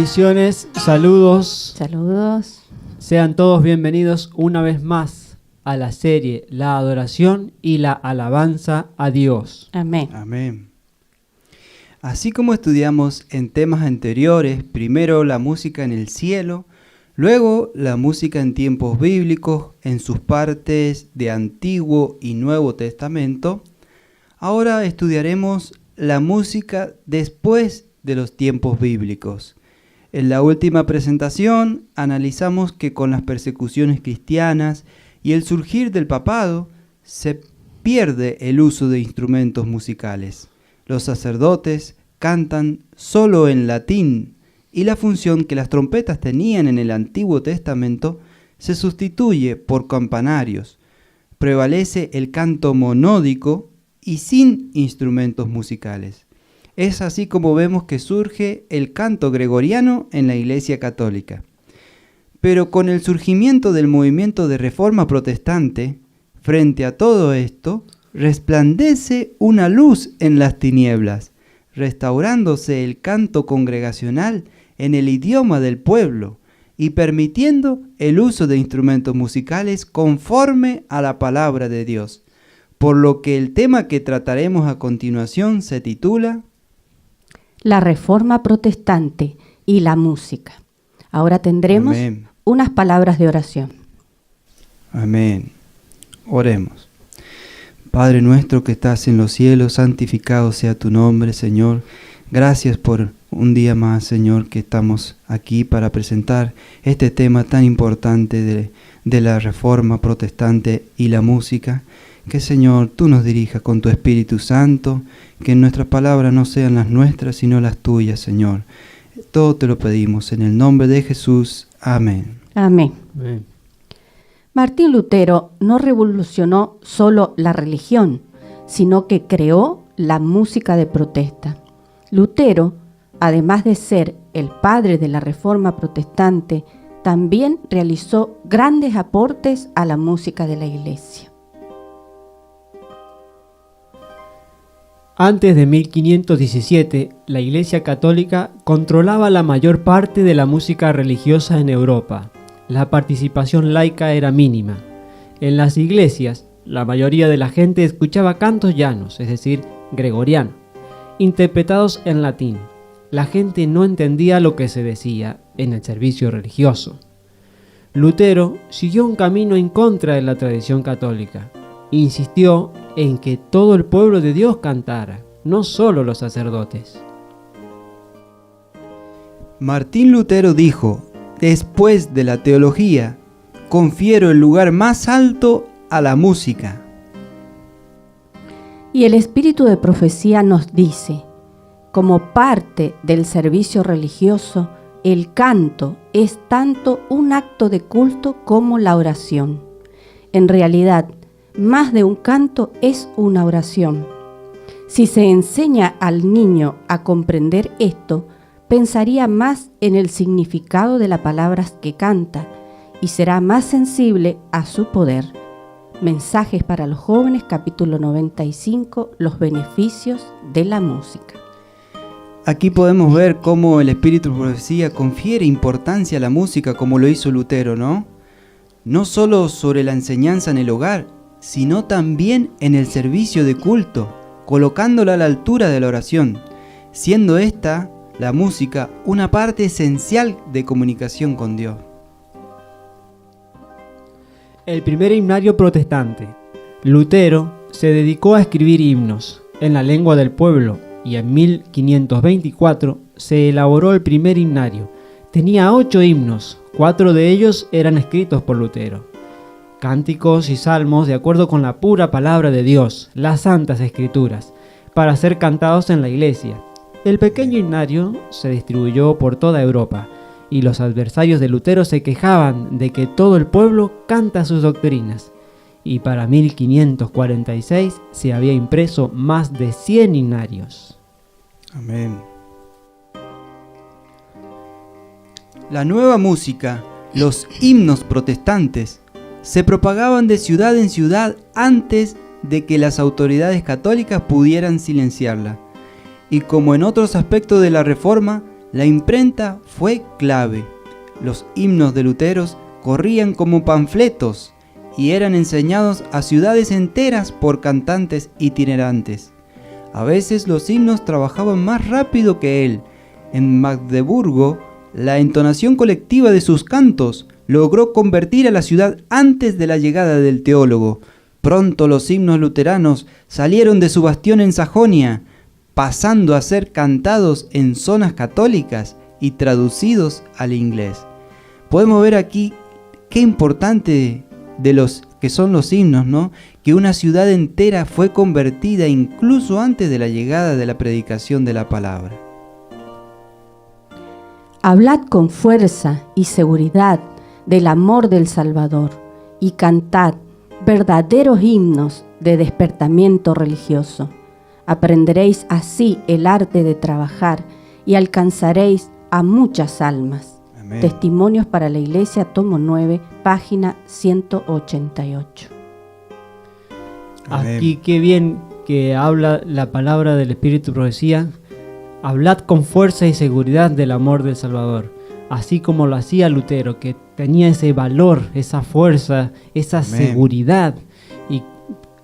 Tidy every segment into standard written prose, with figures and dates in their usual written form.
Bendiciones, saludos. Saludos. Sean todos bienvenidos una vez más a la serie La Adoración y la Alabanza a Dios. Amén. Amén. Así como estudiamos en temas anteriores, primero la música en el cielo, luego la música en tiempos bíblicos, en sus partes de Antiguo y Nuevo Testamento, ahora estudiaremos la música después de los tiempos bíblicos. En la última presentación analizamos que con las persecuciones cristianas y el surgir del papado se pierde el uso de instrumentos musicales. Los sacerdotes cantan solo en latín y la función que las trompetas tenían en el Antiguo Testamento se sustituye por campanarios. Prevalece el canto monódico y sin instrumentos musicales. Es así como vemos que surge el canto gregoriano en la Iglesia Católica. Pero con el surgimiento del movimiento de Reforma Protestante, frente a todo esto, resplandece una luz en las tinieblas, restaurándose el canto congregacional en el idioma del pueblo y permitiendo el uso de instrumentos musicales conforme a la palabra de Dios. Por lo que el tema que trataremos a continuación se titula La Reforma Protestante y la música. Ahora tendremos Amén. Unas palabras de oración. Amén. Oremos. Padre nuestro que estás en los cielos, santificado sea tu nombre, Señor. Gracias por un día más, Señor, que estamos aquí para presentar este tema tan importante de la Reforma Protestante y la música. Que, Señor, tú nos dirijas con tu Espíritu Santo, que nuestras palabras no sean las nuestras, sino las tuyas, Señor. Todo te lo pedimos en el nombre de Jesús. Amén. Amén. Amén. Martín Lutero no revolucionó solo la religión, sino que creó la música de protesta. Lutero, además de ser el padre de la Reforma Protestante, también realizó grandes aportes a la música de la Iglesia. Antes de 1517, la Iglesia Católica controlaba la mayor parte de la música religiosa en Europa. La participación laica era mínima. En las iglesias, la mayoría de la gente escuchaba cantos llanos, es decir, gregorianos, interpretados en latín. La gente no entendía lo que se decía en el servicio religioso. Lutero siguió un camino en contra de la tradición católica. Insistió en que todo el pueblo de Dios cantara, no solo los sacerdotes. Martín Lutero dijo: después de la teología, confiero el lugar más alto a la música. Y el espíritu de profecía nos dice, como parte del servicio religioso, el canto es tanto un acto de culto como la oración. En realidad, más de un canto es una oración. Si se enseña al niño a comprender esto, pensaría más en el significado de las palabras que canta y será más sensible a su poder. Mensajes para los jóvenes, capítulo 95, los beneficios de la música. Aquí podemos ver cómo el espíritu de profecía confiere importancia a la música como lo hizo Lutero, ¿no? No solo sobre la enseñanza en el hogar, sino también en el servicio de culto, colocándola a la altura de la oración, siendo esta, la música, una parte esencial de comunicación con Dios. El primer himnario protestante. Lutero se dedicó a escribir himnos en la lengua del pueblo y en 1524 se elaboró el primer himnario. Tenía 8 himnos, 4 de ellos eran escritos por Lutero. Cánticos y salmos de acuerdo con la pura palabra de Dios, las santas escrituras, para ser cantados en la iglesia. El pequeño himnario se distribuyó por toda Europa y los adversarios de Lutero se quejaban de que todo el pueblo canta sus doctrinas. Y para 1546 se había impreso más de 100 himnarios. Amén. La nueva música, los himnos protestantes, se propagaban de ciudad en ciudad antes de que las autoridades católicas pudieran silenciarla. Y como en otros aspectos de la Reforma, la imprenta fue clave. Los himnos de Lutero corrían como panfletos y eran enseñados a ciudades enteras por cantantes itinerantes. A veces los himnos trabajaban más rápido que él. En Magdeburgo, la entonación colectiva de sus cantos logró convertir a la ciudad antes de la llegada del teólogo. Pronto los himnos luteranos salieron de su bastión en Sajonia, pasando a ser cantados en zonas católicas y traducidos al inglés. Podemos ver aquí qué importante de los que son los himnos, ¿no? Que una ciudad entera fue convertida incluso antes de la llegada de la predicación de la palabra. Hablad con fuerza y seguridad del amor del Salvador y cantad verdaderos himnos de despertamiento religioso. Aprenderéis así el arte de trabajar y alcanzaréis a muchas almas. Amén. Testimonios para la Iglesia, tomo 9, página 188. Amén. Aquí qué bien que habla la palabra del Espíritu de Profecía. Hablad con fuerza y seguridad del amor del Salvador, así como lo hacía Lutero, que tenía ese valor, esa fuerza, esa Amén. seguridad, y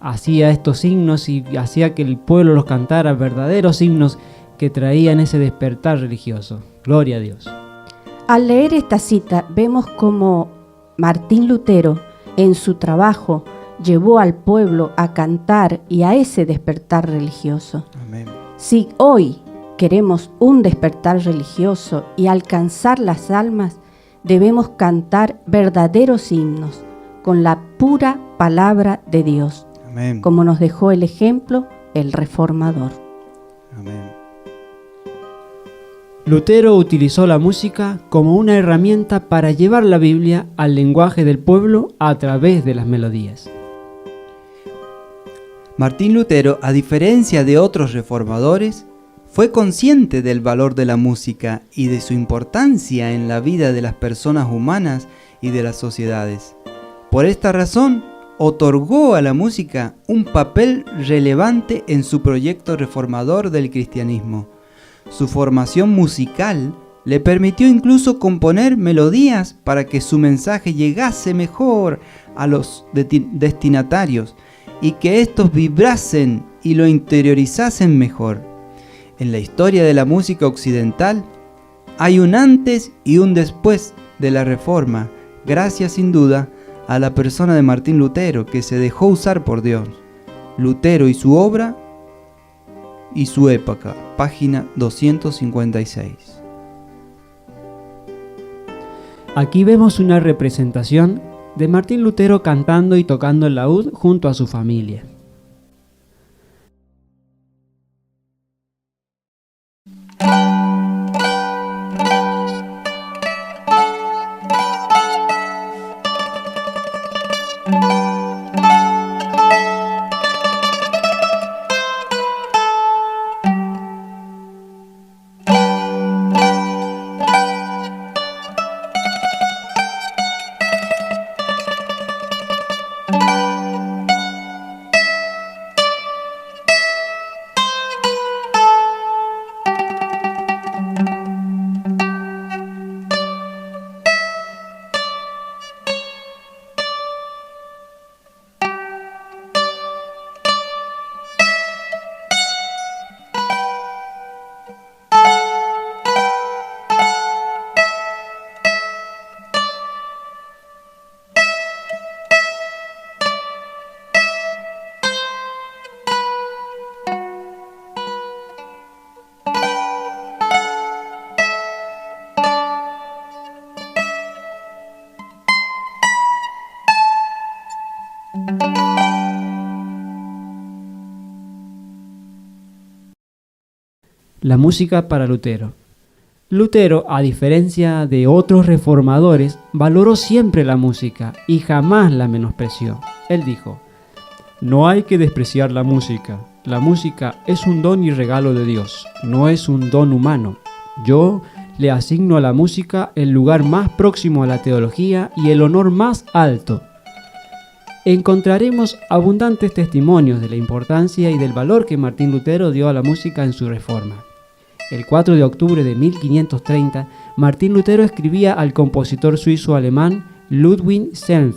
hacía estos himnos y hacía que el pueblo los cantara, verdaderos himnos que traían ese despertar religioso. Gloria a Dios. Al leer esta cita vemos cómo Martín Lutero en su trabajo llevó al pueblo a cantar y a ese despertar religioso. Amén. Si hoy queremos un despertar religioso y alcanzar las almas, debemos cantar verdaderos himnos con la pura palabra de Dios, Amén. como nos dejó el ejemplo el Reformador. Amén. Lutero utilizó la música como una herramienta para llevar la Biblia al lenguaje del pueblo a través de las melodías. Martín Lutero, a diferencia de otros reformadores, fue consciente del valor de la música y de su importancia en la vida de las personas humanas y de las sociedades. Por esta razón, otorgó a la música un papel relevante en su proyecto reformador del cristianismo. Su formación musical le permitió incluso componer melodías para que su mensaje llegase mejor a los destinatarios y que éstos vibrasen y lo interiorizasen mejor. En la historia de la música occidental hay un antes y un después de la Reforma, gracias sin duda a la persona de Martín Lutero, que se dejó usar por Dios. Lutero y su obra y su época, página 256. Aquí vemos una representación de Martín Lutero cantando y tocando el laúd junto a su familia. La música para Lutero. Lutero, a diferencia de otros reformadores, valoró siempre la música y jamás la menospreció. Él dijo: "No hay que despreciar la música. La música es un don y regalo de Dios, no es un don humano. Yo le asigno a la música el lugar más próximo a la teología y el honor más alto". Encontraremos abundantes testimonios de la importancia y del valor que Martín Lutero dio a la música en su reforma. el 4 de octubre de 1530, Martín Lutero escribía al compositor suizo-alemán Ludwig Senf: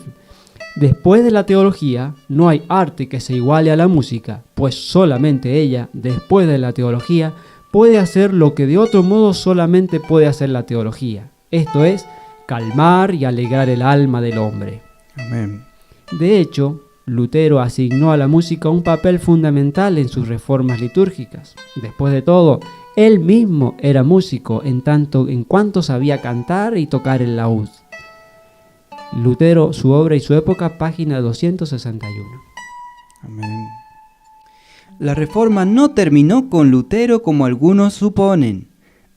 después de la teología, no hay arte que se iguale a la música, pues solamente ella, después de la teología, puede hacer lo que de otro modo solamente puede hacer la teología, esto es, calmar y alegrar el alma del hombre. Amén. De hecho, Lutero asignó a la música un papel fundamental en sus reformas litúrgicas. Después de todo, él mismo era músico en tanto en cuanto sabía cantar y tocar el laúd. Lutero, su obra y su época, página 261. Amén. La reforma no terminó con Lutero como algunos suponen.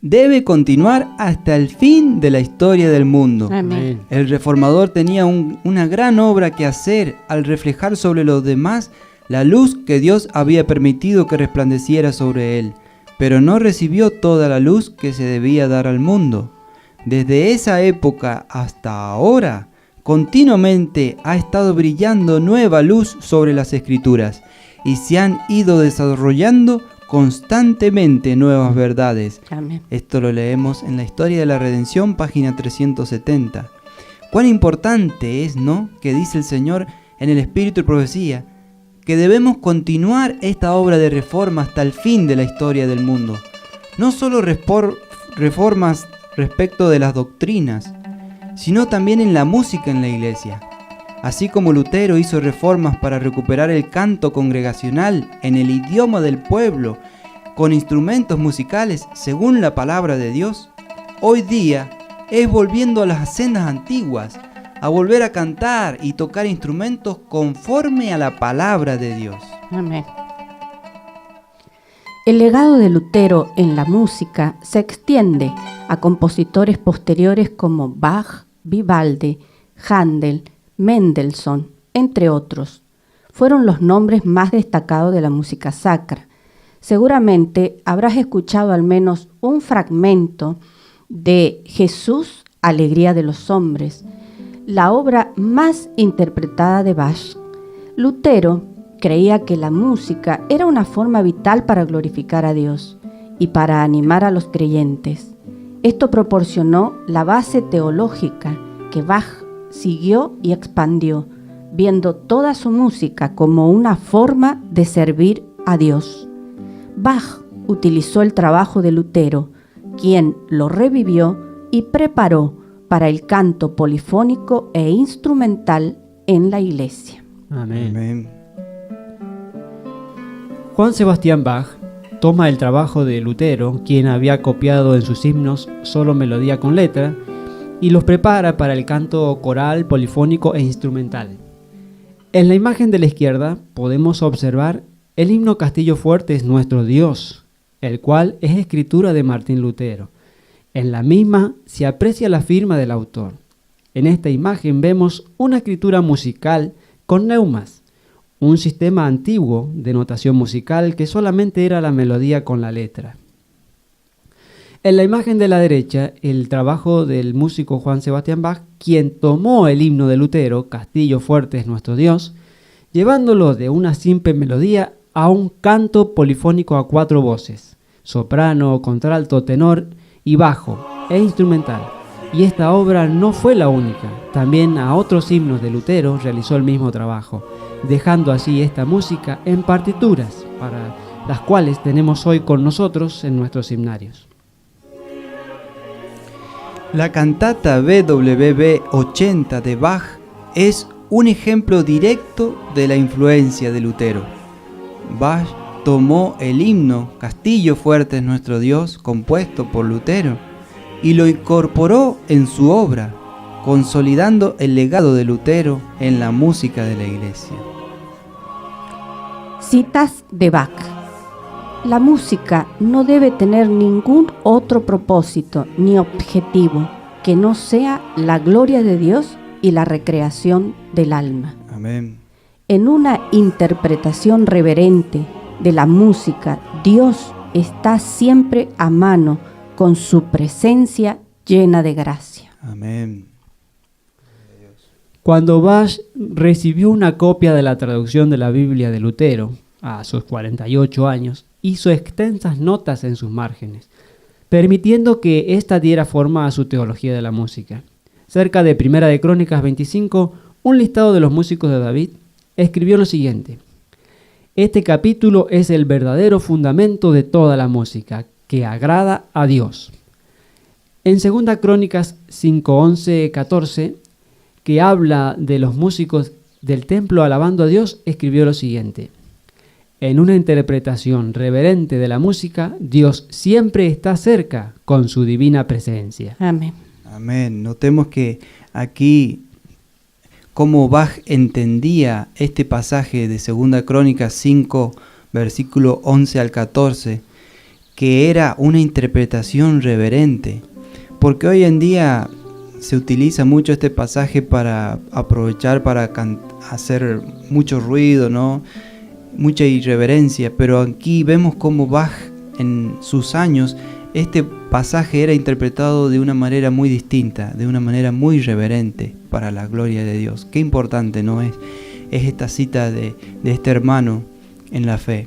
Debe continuar hasta el fin de la historia del mundo. Amén. El reformador tenía una gran obra que hacer al reflejar sobre los demás la luz que Dios había permitido que resplandeciera sobre él, pero no recibió toda la luz que se debía dar al mundo. Desde esa época hasta ahora, continuamente ha estado brillando nueva luz sobre las Escrituras y se han ido desarrollando constantemente nuevas verdades. Amén. Esto lo leemos en la Historia de la Redención, página 370. Cuán importante es, ¿no?, que dice el Señor en el Espíritu y Profecía, que debemos continuar esta obra de reforma hasta el fin de la historia del mundo. No solo reformas respecto de las doctrinas, sino también en la música en la iglesia. Así como Lutero hizo reformas para recuperar el canto congregacional en el idioma del pueblo, con instrumentos musicales según la palabra de Dios, hoy día es volviendo a las sendas antiguas, a volver a cantar y tocar instrumentos conforme a la palabra de Dios. Amén. El legado de Lutero en la música se extiende a compositores posteriores como Bach, Vivaldi, Händel, Mendelssohn, entre otros. Fueron los nombres más destacados de la música sacra. Seguramente habrás escuchado al menos un fragmento de Jesús, Alegría de los Hombres, la obra más interpretada de Bach. Lutero creía que la música era una forma vital para glorificar a Dios y para animar a los creyentes. Esto proporcionó la base teológica que Bach siguió y expandió, viendo toda su música como una forma de servir a Dios. Bach utilizó el trabajo de Lutero, quien lo revivió y preparó para el canto polifónico e instrumental en la iglesia. Amén. Amén. Juan Sebastián Bach toma el trabajo de Lutero, quien había copiado en sus himnos solo melodía con letra, y los prepara para el canto coral, polifónico e instrumental. En la imagen de la izquierda podemos observar el himno Castillo Fuerte es nuestro Dios, el cual es escritura de Martín Lutero. En la misma se aprecia la firma del autor. En esta imagen vemos una escritura musical con neumas, un sistema antiguo de notación musical que solamente era la melodía con la letra. En la imagen de la derecha, el trabajo del músico Juan Sebastián Bach, quien tomó el himno de Lutero, Castillo Fuerte es nuestro Dios, llevándolo de una simple melodía a un canto polifónico a 4 voces, soprano, contralto, tenor y bajo, e instrumental. Y esta obra no fue la única, también a otros himnos de Lutero realizó el mismo trabajo, dejando así esta música en partituras, para las cuales tenemos hoy con nosotros en nuestros himnarios. La cantata BWV 80 de Bach es un ejemplo directo de la influencia de Lutero. Bach tomó el himno Castillo Fuerte es nuestro Dios, compuesto por Lutero, y lo incorporó en su obra, consolidando el legado de Lutero en la música de la iglesia. Citas de Bach. La música no debe tener ningún otro propósito ni objetivo que no sea la gloria de Dios y la recreación del alma. Amén. En una interpretación reverente de la música, Dios está siempre a mano con su presencia llena de gracia. Amén. Cuando Bach recibió una copia de la traducción de la Biblia de Lutero, a sus 48 años, hizo extensas notas en sus márgenes, permitiendo que ésta diera forma a su teología de la música. Cerca de Primera de Crónicas 25, un listado de los músicos de David escribió lo siguiente: este capítulo es el verdadero fundamento de toda la música, que agrada a Dios. En 2 Crónicas 5, 11, 14, que habla de los músicos del templo alabando a Dios, escribió lo siguiente: en una interpretación reverente de la música, Dios siempre está cerca con su divina presencia. Amén. Amén. Notemos que aquí, cómo Bach entendía este pasaje de 2 Crónicas 5, versículo 11 al 14, que era una interpretación reverente. Porque hoy en día se utiliza mucho este pasaje para aprovechar, para hacer mucho ruido, ¿no? Mucha irreverencia, pero aquí vemos cómo Bach en sus años, este pasaje era interpretado de una manera muy distinta, de una manera muy reverente para la gloria de Dios. Qué importante, ¿no? Es esta cita de este hermano en la fe.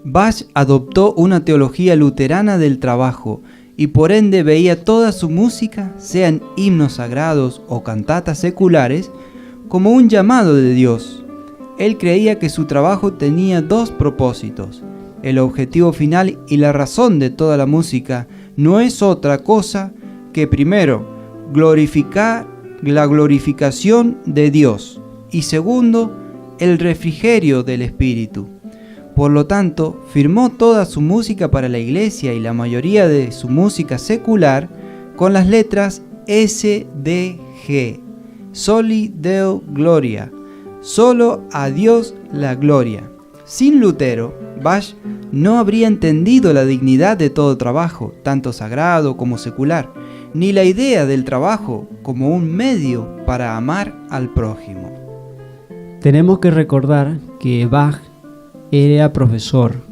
Bach adoptó una teología luterana del trabajo y por ende veía toda su música, sean himnos sagrados o cantatas seculares, como un llamado de Dios. Él creía que su trabajo tenía dos propósitos. El objetivo final y la razón de toda la música no es otra cosa que, primero, glorificar la glorificación de Dios y segundo, el refrigerio del Espíritu. Por lo tanto, firmó toda su música para la iglesia y la mayoría de su música secular con las letras SDG, Soli Deo Gloria, solo a Dios la gloria. Sin Lutero, Bach no habría entendido la dignidad de todo trabajo, tanto sagrado como secular, ni la idea del trabajo como un medio para amar al prójimo. Tenemos que recordar que Bach era profesor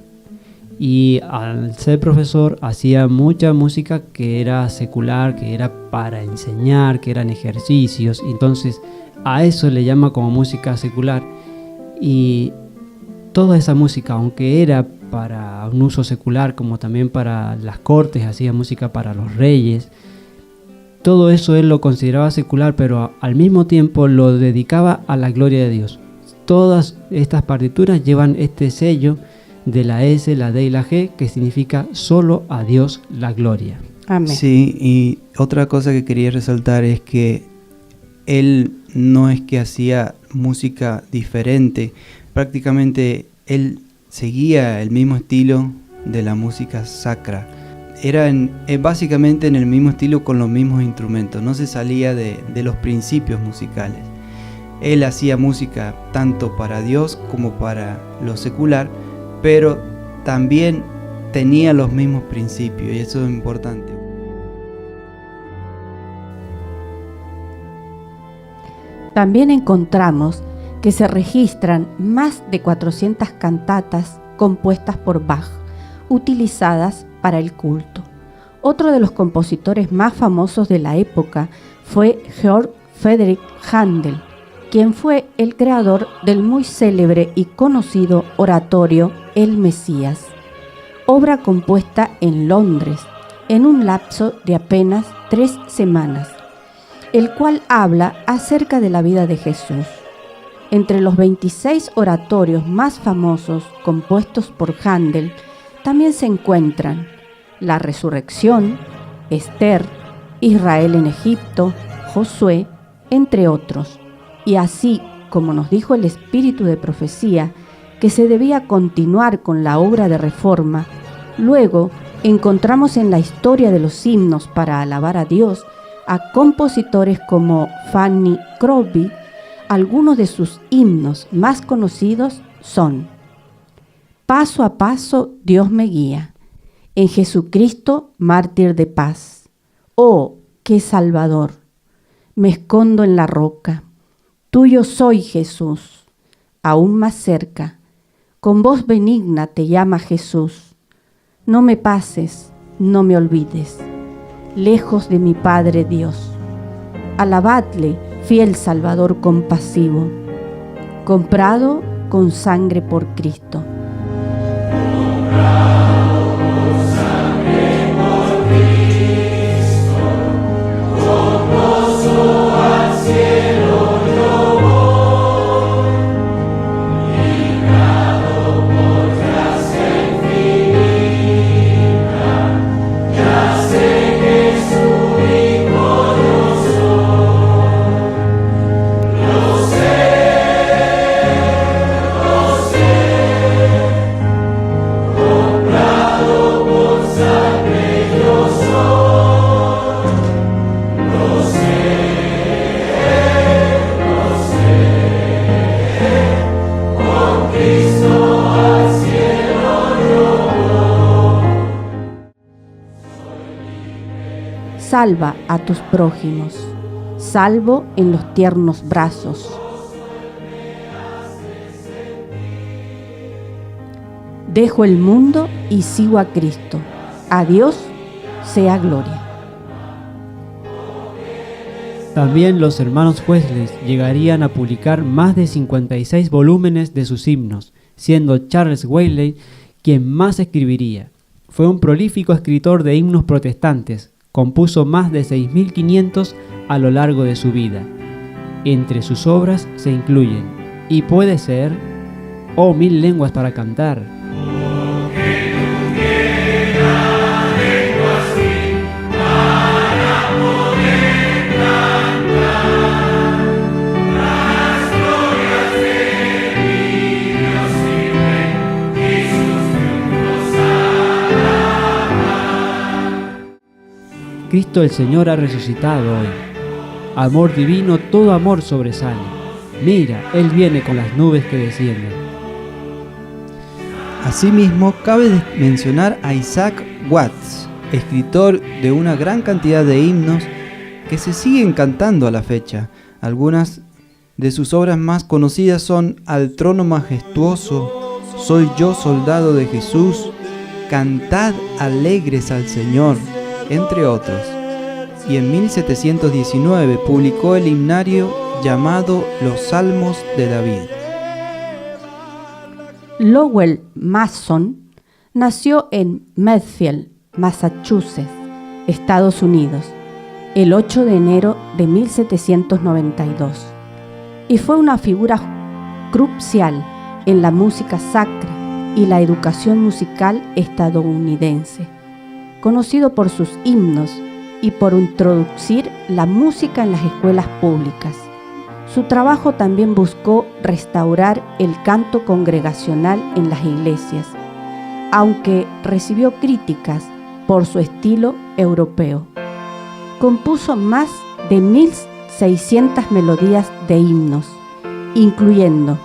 y al ser profesor hacía mucha música que era secular, que era para enseñar, que eran ejercicios. Entonces a eso le llama como música secular, y toda esa música, aunque era para un uso secular, como también para las cortes, hacía música para los reyes, todo eso él lo consideraba secular, pero al mismo tiempo lo dedicaba a la gloria de Dios. Todas estas partituras llevan este sello de la S, la D y la G, que significa solo a Dios la gloria. Amén. Sí, y otra cosa que quería resaltar es que él no es que hacía música diferente, prácticamente él seguía el mismo estilo de la música sacra. Era básicamente en el mismo estilo con los mismos instrumentos, no se salía de los principios musicales. Él hacía música tanto para Dios como para lo secular, pero también tenía los mismos principios, y eso es importante. También encontramos que se registran más de 400 cantatas compuestas por Bach, utilizadas para el culto. Otro de los compositores más famosos de la época fue Georg Friedrich Händel, quien fue el creador del muy célebre y conocido oratorio El Mesías, obra compuesta en Londres en un lapso de apenas 3 semanas, el cual habla acerca de la vida de Jesús. Entre los 26 oratorios más famosos compuestos por Händel también se encuentran La Resurrección, Esther, Israel en Egipto, Josué, entre otros. Y así como nos dijo el espíritu de profecía que se debía continuar con la obra de reforma, luego encontramos en la historia de los himnos para alabar a Dios a compositores como Fanny Crosby. Algunos de sus himnos más conocidos son: Paso a paso Dios me guía, en Jesucristo mártir de paz. Oh, qué Salvador, me escondo en la roca. Tuyo soy, Jesús, aún más cerca, con voz benigna te llama Jesús. No me pases, no me olvides, lejos de mi Padre Dios. Alabadle, fiel Salvador compasivo. Comprado con sangre por Cristo. Salva a tus prójimos, salvo en los tiernos brazos. Dejo el mundo y sigo a Cristo. A Dios sea gloria. También los hermanos Wesley llegarían a publicar más de 56 volúmenes de sus himnos, siendo Charles Wesley quien más escribiría. Fue un prolífico escritor de himnos protestantes. Compuso más de 6.500 a lo largo de su vida. Entre sus obras se incluyen Y puede ser, Oh mil lenguas para cantar, Cristo el Señor ha resucitado hoy. Amor divino, todo amor sobresale. Mira, Él viene con las nubes que descienden. Asimismo, cabe mencionar a Isaac Watts, escritor de una gran cantidad de himnos que se siguen cantando a la fecha. Algunas de sus obras más conocidas son Al trono majestuoso, Soy yo soldado de Jesús, Cantad alegres al Señor, entre otros. Y en 1719 publicó el himnario llamado Los Salmos de David. Lowell Mason nació en Medfield, Massachusetts, Estados Unidos, el 8 de enero de 1792, y fue una figura crucial en la música sacra y la educación musical estadounidense, conocido por sus himnos y por introducir la música en las escuelas públicas. Su trabajo también buscó restaurar el canto congregacional en las iglesias, aunque recibió críticas por su estilo europeo. Compuso más de 1.600 melodías de himnos, incluyendo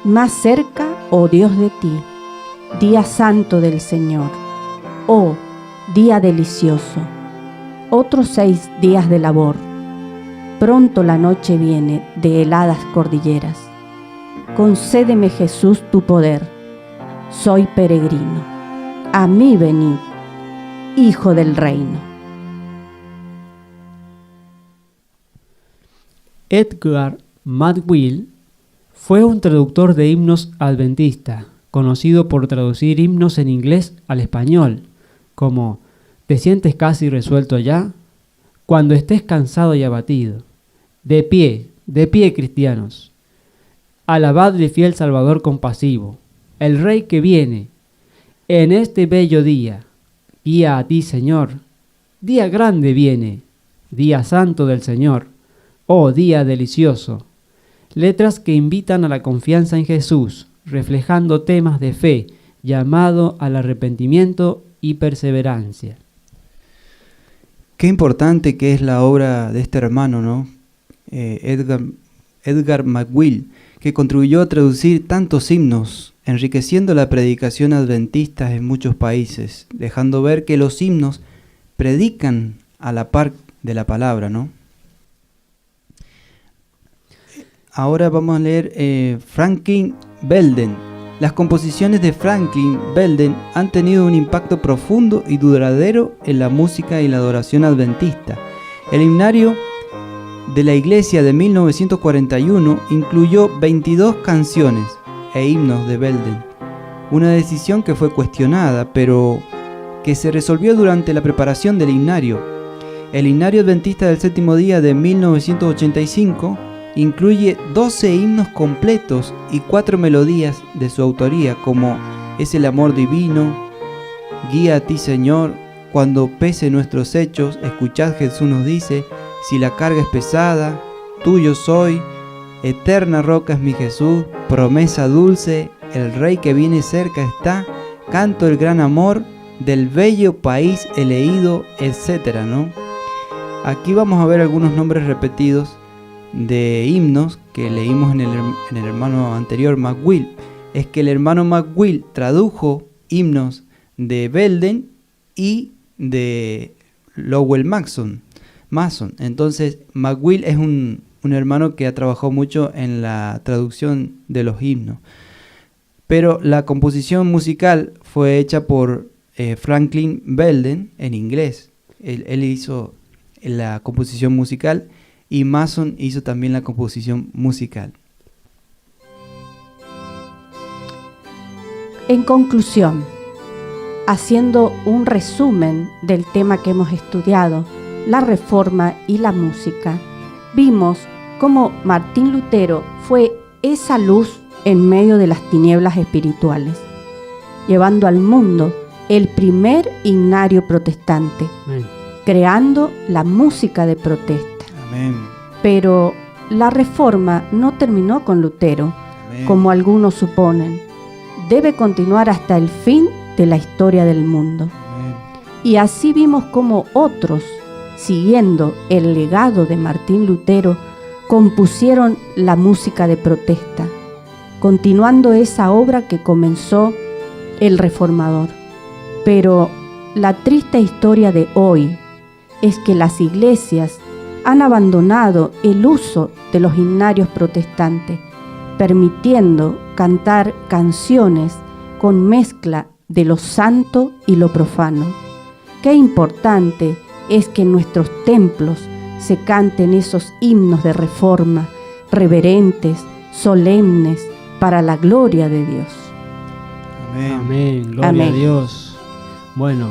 Más cerca, oh Dios de ti, Día santo del Señor, oh día delicioso, otros 6 días de labor. Pronto la noche viene de heladas cordilleras. Concédeme, Jesús, tu poder. Soy peregrino. A mí venid, Hijo del reino. Edgar McGill fue un traductor de himnos adventista, conocido por traducir himnos en inglés al español, como ¿Te sientes casi resuelto ya? Cuando estés cansado y abatido. De pie, cristianos. Alabadle fiel Salvador compasivo, el Rey que viene. En este bello día, guía a ti, Señor. Día grande viene, día santo del Señor. Oh, día delicioso. Letras que invitan a la confianza en Jesús, reflejando temas de fe, llamado al arrepentimiento y perseverancia. Qué importante que es la obra de este hermano, ¿no? Edgar McGill, que contribuyó a traducir tantos himnos, enriqueciendo la predicación adventista en muchos países, dejando ver que los himnos predican a la par de la palabra, ¿no? Ahora vamos a leer Franklin Belden. Las composiciones de Franklin Belden han tenido un impacto profundo y duradero en la música y la adoración adventista. El himnario de la iglesia de 1941 incluyó 22 canciones, e himnos de Belden. Una decisión que fue cuestionada, pero que se resolvió durante la preparación del himnario. El himnario adventista del séptimo día de 1985 incluye 12 himnos completos y 4 melodías de su autoría, como Es el amor divino, Guía a ti Señor, Cuando pese nuestros hechos, escuchad Jesús nos dice, Si la carga es pesada, tuyo soy, Eterna roca es mi Jesús, Promesa dulce, el Rey que viene cerca está, Canto el gran amor, del bello país elegido, etcétera, ¿no? Aquí vamos a ver algunos nombres repetidos de himnos que leímos en el hermano anterior, McWill. Es que el hermano McWill tradujo himnos de Belden y de Lowell Mason. Entonces McWill es un hermano que ha trabajado mucho en la traducción de los himnos. Pero la composición musical fue hecha por Franklin Belden en inglés. Él hizo la composición musical y Mason hizo también la composición musical. En conclusión, haciendo un resumen del tema que hemos estudiado, la Reforma y la música, vimos cómo Martín Lutero fue esa luz en medio de las tinieblas espirituales, llevando al mundo el primer himnario protestante, Amén. creando la música de protesta. Amén. Pero la Reforma no terminó con Lutero, Amén. como algunos suponen. Debe continuar hasta el fin de la historia del mundo. Amén. Y así vimos cómo otros, siguiendo el legado de Martín Lutero, compusieron la música de protesta, continuando esa obra que comenzó el Reformador. Pero la triste historia de hoy es que las iglesias han abandonado el uso de los himnarios protestantes, permitiendo cantar canciones con mezcla de lo santo y lo profano. Qué importante es que en nuestros templos se canten esos himnos de reforma, reverentes, solemnes, para la gloria de Dios. Amén. Amén, gloria Amén. a Dios. Bueno,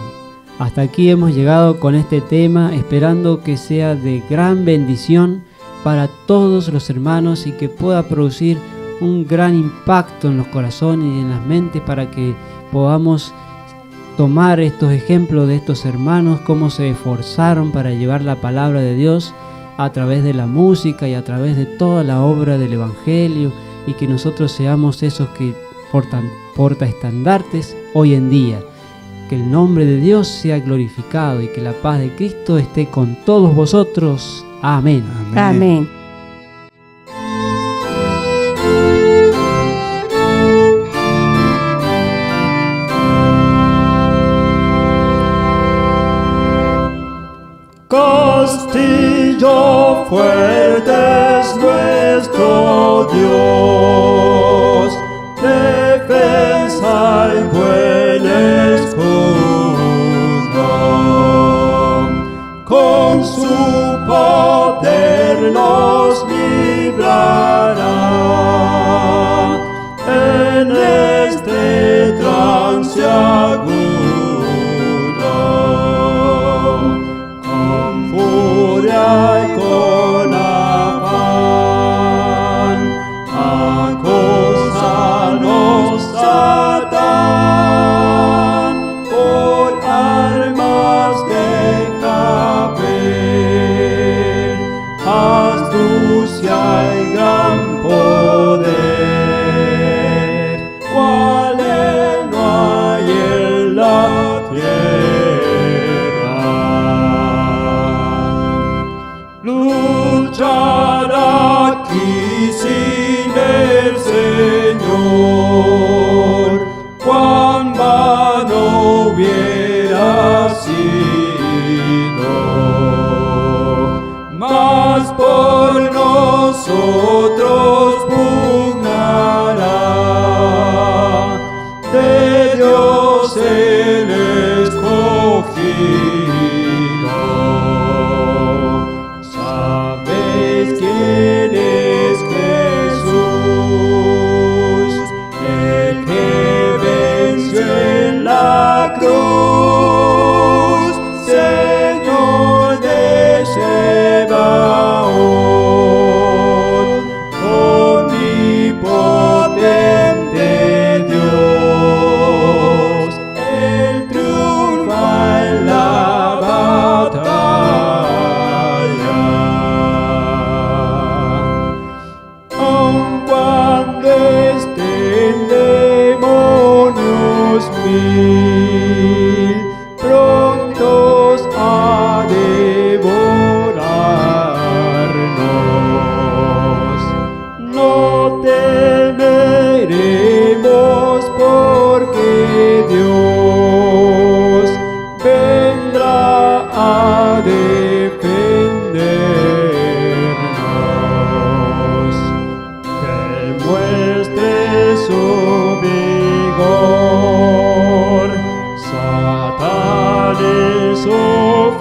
hasta aquí hemos llegado con este tema, esperando que sea de gran bendición para todos los hermanos y que pueda producir un gran impacto en los corazones y en las mentes para que podamos tomar estos ejemplos de estos hermanos, cómo se esforzaron para llevar la palabra de Dios a través de la música y a través de toda la obra del Evangelio, y que nosotros seamos esos que portaestandartes hoy en día. Que el nombre de Dios sea glorificado y que la paz de Cristo esté con todos vosotros. Amén. Amén. Castillo fuerte es nuestro Dios, defensa y buen escudo. Con su poder nos librará en este trance agudo. Y con afán acósanos Satán, por armas deja ver astucia y gran poder, cual él no hay en la tierra. Luchar aquí sin el Señor, cuán vano hubiera sido, mas por nosotros pugnará, de Dios el escogido. ¿Sabes quién es Jesús?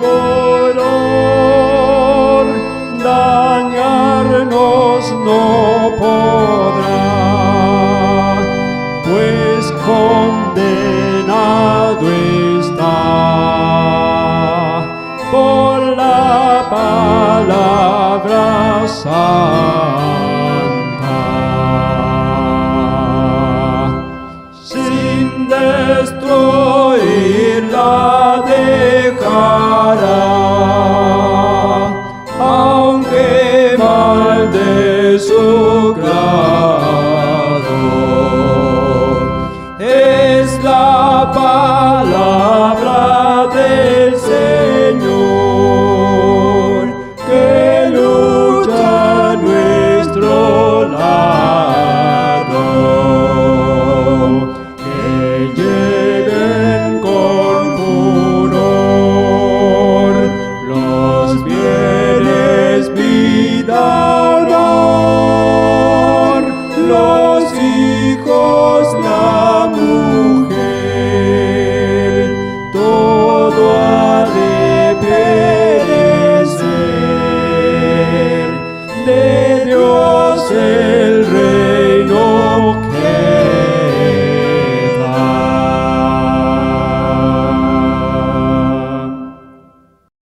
furor, dañarnos no podrá, pues condenado está por la palabra santa. Sin destruirla dejará